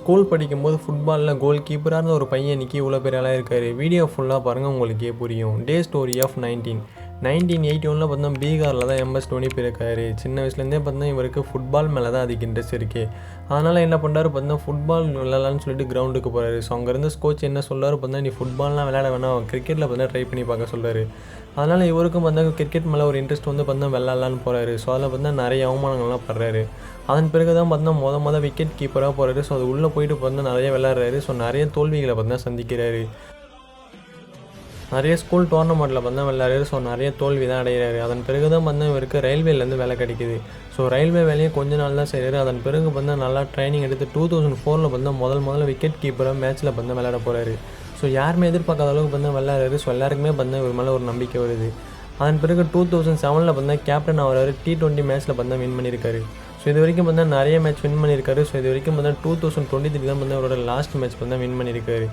School படிக்கும்போது ஃபுட்பாலில் கோல் கீப்பராக இருந்த ஒரு பையன் இன்றைக்கி இவ்வளோ பெரிய ஆளாக இருக்கார். வீடியோ ஃபுல்லாக பாருங்கள், உங்களுக்கே புரியும். டே ஸ்டோரி ஆஃப் 1981 பார்த்தா பீகாரில் தான் MS தோனி பிறக்காரு. சின்ன வயசுலேருந்தே பார்த்தா இவருக்கு ஃபுட்பால் மேலே தான் அதிக இன்ட்ரெஸ்ட் இருக்குது. அதனால் என்ன பண்ணுறாரு பார்த்தா ஃபுட்பால் விளையாடலான்னு சொல்லிட்டு கிரவுண்டுக்கு போகிறாரு. ஸோ அங்கேருந்து கோச் என்ன சொல்கிறாரு பார்த்தா, நீ ஃபுட்பால்லாம் விளையாட வேணாம், கிரிக்கெட்டில் பார்த்தா ட்ரை பண்ணி பார்க்க சொல்கிறாரு. அதனால் இவருக்கும் பார்த்தா கிரிக்கெட் மேலே ஒரு இன்ட்ரெஸ்ட் வந்து பார்த்தா விளையாடலான்னு போகிறாரு. ஸோ அதில் பார்த்தா நிறைய அவமானங்கள்லாம் படுறாரு. அதன் பிறகு தான் பார்த்தா மொதல் விக்கெட் கீப்பராக போகிறாரு. ஸோ அது உள்ளே போயிட்டு பார்த்தா நிறைய விளையாடுறாரு. ஸோ நிறைய தோல்விகளை பார்த்தா சந்திக்கிறாரு. நிறைய ஸ்கூல் டோர்னமெண்ட்டில் பார்த்தா விளையாடுறாரு. ஸோ நிறைய தோல்வி தான் அடைகிறாரு. அதன் பிறகு தான் பார்த்தா இவருக்கு ரயில்வேலேருந்து வேலை கிடைக்குது. ஸோ ரயில்வே வேலையை கொஞ்ச நாள் தான் செய்கிறாரு. அதன் பிறகு பார்த்தா நல்லா ட்ரைனிங் எடுத்து 2004 பார்த்தா முதல்ல விக்கெட் கீப்பராக மேட்ச்சில் பார்த்தா விளையாட போகிறாரு. ஸோ யாருமே எதிர்பார்க்காத அளவுக்கு பார்த்தா விளையாடுறாரு. ஸோ எல்லாருக்குமே பார்த்தா இவர் மேலே ஒரு நம்பிக்கை வருது. அதன் பிறகு 2007 பார்த்தா கேப்டன் ஆகிறாரு. T20 மேட்ச்சில் பார்த்தா வின் பண்ணியிருக்காரு. ஸோ இது வரைக்கும் பார்த்தா நிறைய மேட்ச் வின் பண்ணியிருக்காரு. ஸோ இது வரைக்கும் பார்த்தா 2023 தான் பார்த்தா அவரோட லாஸ்ட் மேட்ச் பார்த்தா வின் பண்ணியிருக்காரு.